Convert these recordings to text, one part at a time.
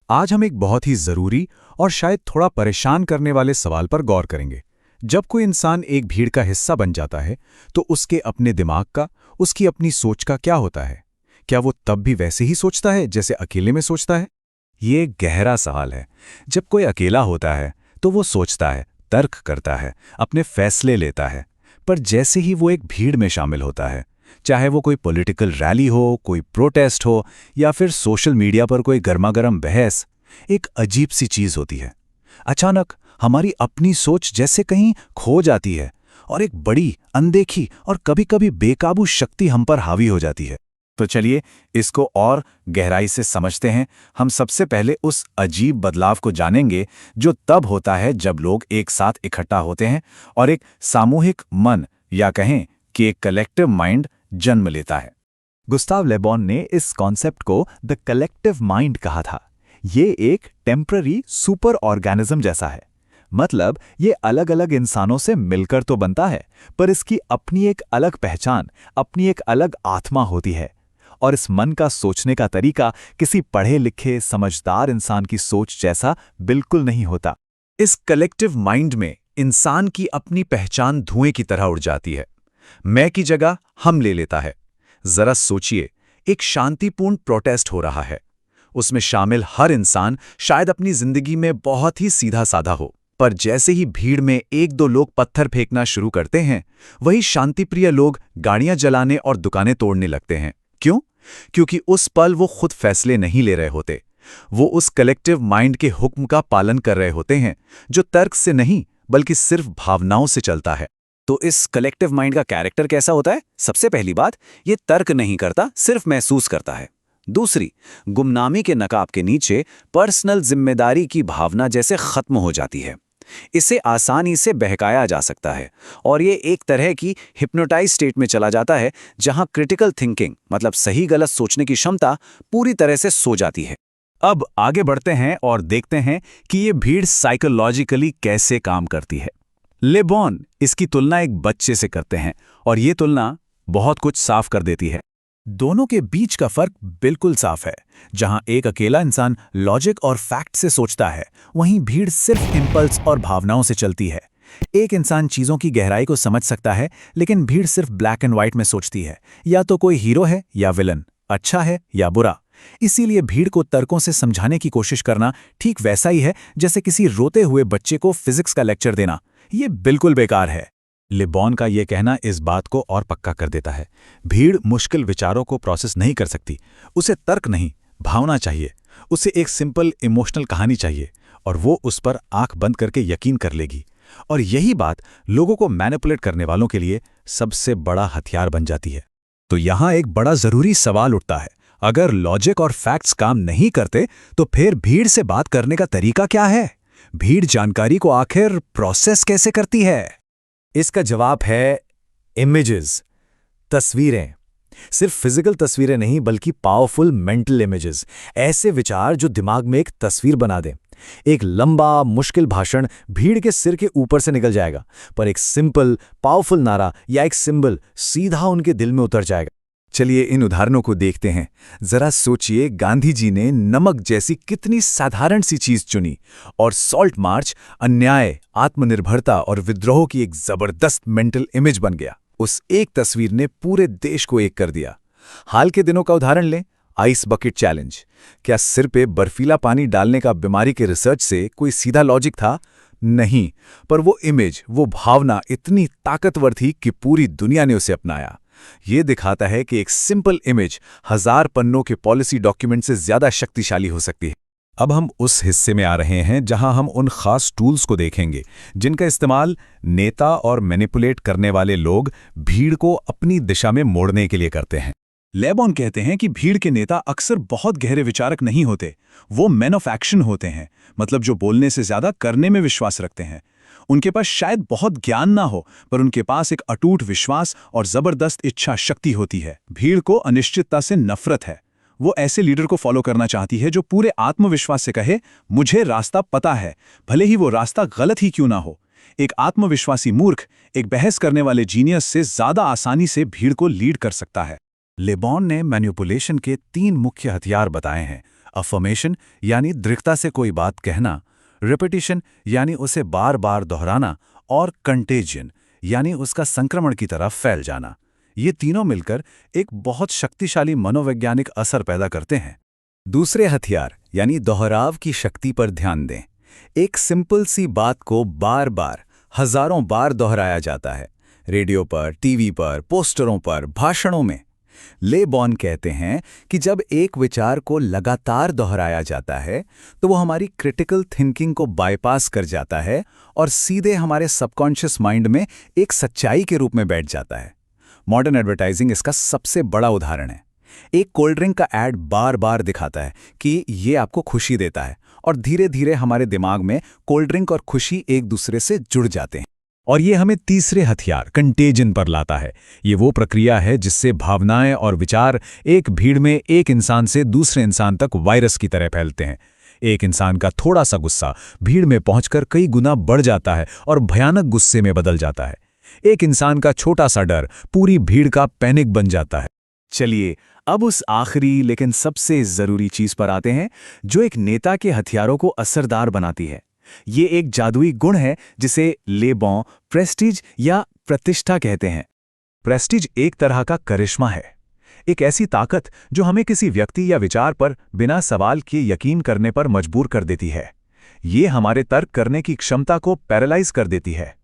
आज हम एक बहुत ही जरूरी और शायद थोड़ा परेशान करने वाले सवाल पर गौर करेंगे। जब कोई इंसान एक भीड़ का हिस्सा बन जाता है, तो उसके अपने दिमाग का, उसकी अपनी सोच का क्या होता है? क्या वो तब भी वैसे ही सोचता है जैसे अकेले में सोचता है? ये एक गहरा सवाल है। जब कोई अकेला होता है, तो वो सोचता है, तर्क करता है, अपने फैसले लेता है। पर जैसे ही वो एक भीड़ में शामिल होता है, चाहे वो कोई पॉलिटिकल रैली हो, कोई प्रोटेस्ट हो या फिर सोशल मीडिया पर कोई गर्मागर्म बहस, एक अजीब सी चीज होती है। अचानक हमारी अपनी सोच जैसे कहीं खो जाती है और एक बड़ी, अनदेखी और कभी-कभी बेकाबू शक्ति हम पर हावी हो जाती है। तो चलिए इसको और गहराई से समझते हैं। हम सबसे पहले उस अजीब बदलाव को जानेंगे जो तब होता है जब लोग एक साथ इकट्ठा होते हैं और एक सामूहिक मन या कहें कि एक कलेक्टिव माइंड जन्म लेता है। गुस्ताव ले बॉन ने इस कॉन्सेप्ट को द कलेक्टिव माइंड कहा था। ये एक टेम्पररी सुपर ऑर्गेनिज्म जैसा है। मतलब ये अलग अलग इंसानों से मिलकर तो बनता है, पर इसकी अपनी एक अलग पहचान, अपनी एक अलग आत्मा होती है। और इस मन का सोचने का तरीका किसी पढ़े लिखे समझदार इंसान की सोच जैसा बिल्कुल नहीं होता। इस कलेक्टिव माइंड में इंसान की अपनी पहचान धुएं की तरह उड़ जाती है। मैं की जगह हम ले लेता है। जरा सोचिए, एक शांतिपूर्ण प्रोटेस्ट हो रहा है। उसमें शामिल हर इंसान शायद अपनी जिंदगी में बहुत ही सीधा साधा हो, पर जैसे ही भीड़ में एक दो लोग पत्थर फेंकना शुरू करते हैं, वही शांतिप्रिय लोग गाड़ियां जलाने और दुकानें तोड़ने लगते हैं। क्यों? क्योंकि उस पल वो खुद फैसले नहीं ले रहे होते। वो उस कलेक्टिव माइंड के हुक्म का पालन कर रहे होते हैं, जो तर्क से नहीं बल्कि सिर्फ भावनाओं से चलता है। तो इस कलेक्टिव माइंड का कैरेक्टर कैसा होता है? सबसे पहली बात, ये तर्क नहीं करता, सिर्फ महसूस करता है। दूसरी, गुमनामी के नकाब के नीचे पर्सनल जिम्मेदारी की भावना जैसे खत्म हो जाती है। इसे आसानी से बहकाया जा सकता है और ये एक तरह की हिप्नोटाइज स्टेट में चला जाता है, जहां क्रिटिकल थिंकिंग मतलब सही गलत सोचने की क्षमता पूरी तरह से सो जाती है। अब आगे बढ़ते हैं और देखते हैं कि ये भीड़ साइकोलॉजिकली कैसे काम करती है। ले बॉन इसकी तुलना एक बच्चे से करते हैं और ये तुलना बहुत कुछ साफ कर देती है। दोनों के बीच का फर्क बिल्कुल साफ है। जहां एक अकेला इंसान लॉजिक और फैक्ट से सोचता है, वहीं भीड़ सिर्फ इंपल्स और भावनाओं से चलती है। एक इंसान चीजों की गहराई को समझ सकता है, लेकिन भीड़ सिर्फ ब्लैक एंड व्हाइट में सोचती है, या तो कोई हीरो है या विलन, अच्छा है या बुरा। इसीलिए भीड़ को तर्कों से समझाने की कोशिश करना ठीक वैसा ही है जैसे किसी रोते हुए बच्चे को फिजिक्स का लेक्चर देना। ये बिल्कुल बेकार है। ले बॉन का ये कहना इस बात को और पक्का कर देता है। भीड़ मुश्किल विचारों को प्रोसेस नहीं कर सकती। उसे तर्क नहीं, भावना चाहिए। उसे एक सिंपल इमोशनल कहानी चाहिए और वो उस पर आंख बंद करके यकीन कर लेगी। और यही बात लोगों को मैनिपुलेट करने वालों के लिए सबसे बड़ा हथियार बन जाती है। तो यहां एक बड़ा जरूरी सवाल उठता है, अगर लॉजिक और फैक्ट्स काम नहीं करते, तो फिर भीड़ से बात करने का तरीका क्या है? भीड़ जानकारी को आखिर प्रोसेस कैसे करती है? इसका जवाब है इमेजेस, तस्वीरें। सिर्फ फिजिकल तस्वीरें नहीं, बल्कि पावरफुल मेंटल इमेजेस। ऐसे विचार जो दिमाग में एक तस्वीर बना दें। एक लंबा मुश्किल भाषण भीड़ के सिर के ऊपर से निकल जाएगा, पर एक सिंपल पावरफुल नारा या एक सिंबल सीधा उनके दिल में उतर जाएगा। चलिए इन उदाहरणों को देखते हैं। जरा सोचिए, गांधी जी ने नमक जैसी कितनी साधारण सी चीज चुनी और सॉल्ट मार्च अन्याय, आत्मनिर्भरता और विद्रोह की एक जबरदस्त मेंटल इमेज बन गया। उस एक तस्वीर ने पूरे देश को एक कर दिया। हाल के दिनों का उदाहरण लें, आइस बकेट चैलेंज। क्या सिर पे बर्फीला पानी डालने का बीमारी के रिसर्च से कोई सीधा लॉजिक था? नहीं, पर वो इमेज, वो भावना इतनी ताकतवर थी कि पूरी दुनिया ने उसे अपनाया। ये दिखाता है कि एक सिंपल इमेज 1000 पन्नों के पॉलिसी डॉक्यूमेंट से ज्यादा शक्तिशाली हो सकती है। अब हम उस हिस्से में आ रहे हैं जहां हम उन खास टूल्स को देखेंगे जिनका इस्तेमाल नेता और मैनिपुलेट करने वाले लोग भीड़ को अपनी दिशा में मोड़ने के लिए करते हैं। ले बॉन कहते हैं कि भीड़ के नेता अक्सर बहुत गहरे विचारक नहीं होते, वो मैन ऑफ एक्शन होते हैं। मतलब जो बोलने से ज्यादा करने में विश्वास रखते हैं। उनके पास शायद बहुत ज्ञान ना हो, पर उनके पास एक अटूट विश्वास और जबरदस्त इच्छा शक्ति होती है। भीड़ को अनिश्चितता से नफरत है। वो ऐसे लीडर को फॉलो करना चाहती है जो पूरे आत्मविश्वास से कहे, मुझे रास्ता पता है, भले ही वो रास्ता गलत ही क्यों ना हो। एक आत्मविश्वासी मूर्ख एक बहस करने वाले जीनियस से ज्यादा आसानी से भीड़ को लीड कर सकता है। ले बॉन ने मैनिपुलेशन के 3 मुख्य हथियार बताए हैं। अफर्मेशन यानी दृढ़ता से कोई बात कहना, रिपीटिशन यानी उसे बार बार दोहराना, और कंटेजियन यानी उसका संक्रमण की तरफ फैल जाना। ये तीनों मिलकर एक बहुत शक्तिशाली मनोवैज्ञानिक असर पैदा करते हैं। दूसरे हथियार यानी दोहराव की शक्ति पर ध्यान दें। एक सिंपल सी बात को बार बार, हजारों बार दोहराया जाता है, रेडियो पर, टीवी पर, पोस्टरों पर, भाषणों में। ले बॉन कहते हैं कि जब एक विचार को लगातार दोहराया जाता है तो वो हमारी क्रिटिकल थिंकिंग को बाईपास कर जाता है और सीधे हमारे सबकॉन्शियस माइंड में एक सच्चाई के रूप में बैठ जाता है। मॉडर्न एडवर्टाइजिंग इसका सबसे बड़ा उदाहरण है। एक कोल्ड ड्रिंक का ऐड बार बार दिखाता है कि ये आपको खुशी देता है, और धीरे धीरे हमारे दिमाग में कोल्ड ड्रिंक और खुशी एक दूसरे से जुड़ जाते हैं। और ये हमें तीसरे हथियार कंटेजन पर लाता है। ये वो प्रक्रिया है जिससे भावनाएं और विचार एक भीड़ में एक इंसान से दूसरे इंसान तक वायरस की तरह फैलते हैं। एक इंसान का थोड़ा सा गुस्सा भीड़ में पहुंचकर कई गुना बढ़ जाता है और भयानक गुस्से में बदल जाता है। एक इंसान का छोटा सा डर पूरी भीड़ का पैनिक बन जाता है। चलिए अब उस आखिरी लेकिन सबसे जरूरी चीज पर आते हैं जो एक नेता के हथियारों को असरदार बनाती है। ये एक जादुई गुण है जिसे ले बॉन प्रेस्टीज या प्रतिष्ठा कहते हैं। प्रेस्टीज एक तरह का करिश्मा है, एक ऐसी ताकत जो हमें किसी व्यक्ति या विचार पर बिना सवाल किए यकीन करने पर मजबूर कर देती है। ये हमारे तर्क करने की क्षमता को पैरालाइज कर देती है।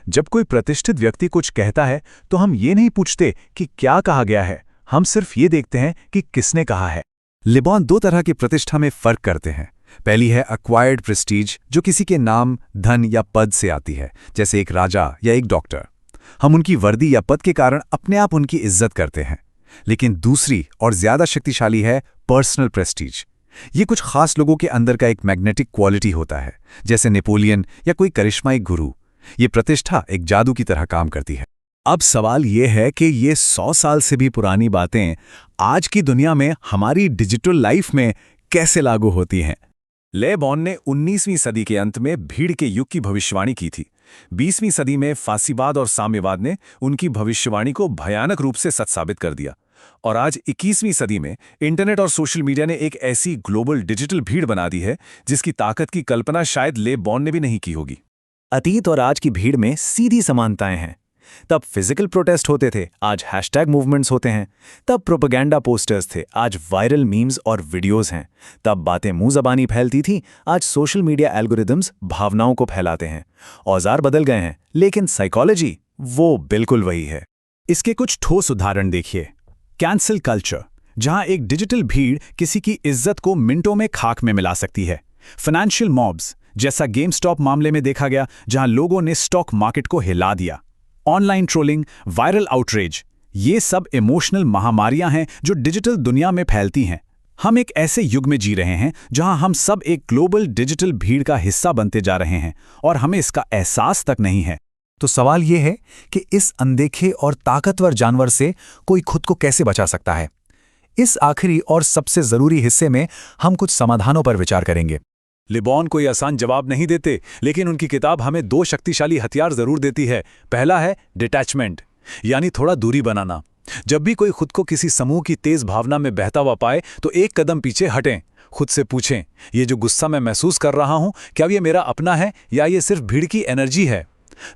जब कोई प्रतिष्ठित व्यक्ति कुछ कहता है तो हम ये नहीं पूछते कि क्या कहा गया है, हम सिर्फ ये देखते हैं कि किसने कहा है। ले बॉन दो तरह की प्रतिष्ठा में फर्क करते हैं। पहली है एक्वायर्ड प्रेस्टीज, जो किसी के नाम, धन या पद से आती है, जैसे एक राजा या एक डॉक्टर। हम उनकी वर्दी या पद के कारण अपने आप उनकी इज्जत करते हैं। लेकिन दूसरी और ज्यादा शक्तिशाली है पर्सनल प्रेस्टीज। ये कुछ खास लोगों के अंदर का एक मैग्नेटिक क्वालिटी होता है, जैसे नेपोलियन या कोई करिश्माई गुरु। ये प्रतिष्ठा एक जादू की तरह काम करती है। अब सवाल ये है कि ये 100 साल से भी पुरानी बातें आज की दुनिया में हमारी डिजिटल लाइफ में कैसे लागू होती हैं। ले बॉन ने 19वीं सदी के अंत में भीड़ के युग की भविष्यवाणी की थी। 20वीं सदी में फासीवाद और साम्यवाद ने उनकी भविष्यवाणी को भयानक रूप से सच साबित कर दिया। और आज 21वीं सदी में इंटरनेट और सोशल मीडिया ने एक ऐसी ग्लोबल डिजिटल भीड़ बना दी है जिसकी ताकत की कल्पना शायद ले बॉन ने भी नहीं की होगी। अतीत और आज की भीड़ में सीधी समानताएं हैं। तब फिजिकल प्रोटेस्ट होते थे, आज हैशटैग मूवमेंट्स होते हैं। तब प्रोपेगेंडा पोस्टर्स थे, आज वायरल मीम्स और वीडियोस हैं। तब बातें मुंह ज़बानी फैलती थी, आज सोशल मीडिया एल्गोरिदम्स भावनाओं को फैलाते हैं। औजार बदल गए हैं, लेकिन साइकोलॉजी वो बिल्कुल वही है। इसके कुछ ठोस उदाहरण देखिए। कैंसल कल्चर, जहां एक डिजिटल भीड़ किसी की इज्जत को मिनटों में खाक में मिला सकती है। फाइनेंशियल मॉब्स, जैसा गेमस्टॉप मामले में देखा गया, जहां लोगों ने स्टॉक मार्केट को हिला दिया। ऑनलाइन ट्रोलिंग, वायरल आउटरीच, ये सब इमोशनल महामारियां हैं जो डिजिटल दुनिया में फैलती हैं। हम एक ऐसे युग में जी रहे हैं जहां हम सब एक ग्लोबल डिजिटल भीड़ का हिस्सा बनते जा रहे हैं और हमें इसका एहसास तक नहीं है। तो सवाल यह है कि इस अनदेखे और ताकतवर जानवर से कोई खुद को कैसे बचा सकता है। इस आखिरी और सबसे जरूरी हिस्से में हम कुछ समाधानों पर विचार करेंगे। ले बॉन कोई आसान जवाब नहीं देते, लेकिन उनकी किताब हमें 2 शक्तिशाली हथियार जरूर देती है। पहला है डिटैचमेंट, यानी थोड़ा दूरी बनाना। जब भी कोई खुद को किसी समूह की तेज भावना में बहता हुआ पाए तो एक कदम पीछे हटें। खुद से पूछें, ये जो गुस्सा मैं महसूस कर रहा हूं, क्या ये मेरा अपना है या ये सिर्फ भीड़ की एनर्जी है।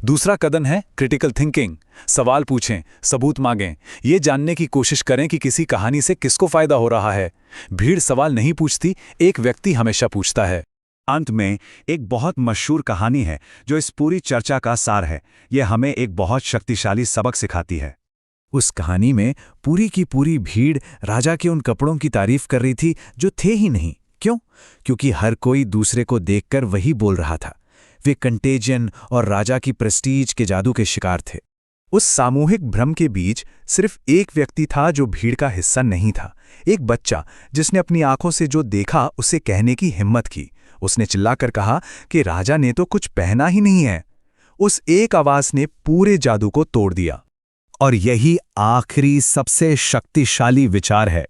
दूसरा कदम है क्रिटिकल थिंकिंग। सवाल पूछें, सबूत मांगें, ये जानने की कोशिश करें कि किसी कहानी से किसको फायदा हो रहा है। भीड़ सवाल नहीं पूछती, एक व्यक्ति हमेशा पूछता है। अंत में एक बहुत मशहूर कहानी है जो इस पूरी चर्चा का सार है। यह हमें एक बहुत शक्तिशाली सबक सिखाती है। उस कहानी में पूरी की पूरी भीड़ राजा के उन कपड़ों की तारीफ कर रही थी जो थे ही नहीं। क्यों? क्योंकि हर कोई दूसरे को देखकर वही बोल रहा था। वे कंटेजियन और राजा की प्रेस्टीज के जादू के शिकार थे। उस सामूहिक भ्रम के बीच सिर्फ एक व्यक्ति था जो भीड़ का हिस्सा नहीं था। एक बच्चा जिसने अपनी आंखों से जो देखा उसे कहने की हिम्मत की। उसने चिल्लाकर कहा कि राजा ने तो कुछ पहना ही नहीं है। उस एक आवाज ने पूरे जादू को तोड़ दिया। और यही आखिरी सबसे शक्तिशाली विचार है।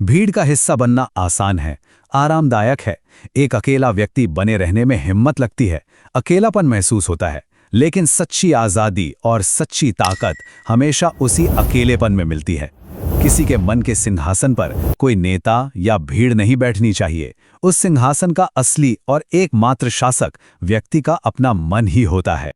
भीड़ का हिस्सा बनना आसान है, आरामदायक है। एक अकेला व्यक्ति बने रहने में हिम्मत लगती है, अकेलापन महसूस होता है। लेकिन सच्ची आज़ादी और सच्ची ताकत हमेशा उसी अकेलेपन में मिलती है। किसी के मन के सिंहासन पर कोई नेता या भीड़ नहीं बैठनी चाहिए। उस सिंहासन का असली और एकमात्र शासक व्यक्ति का अपना मन ही होता है।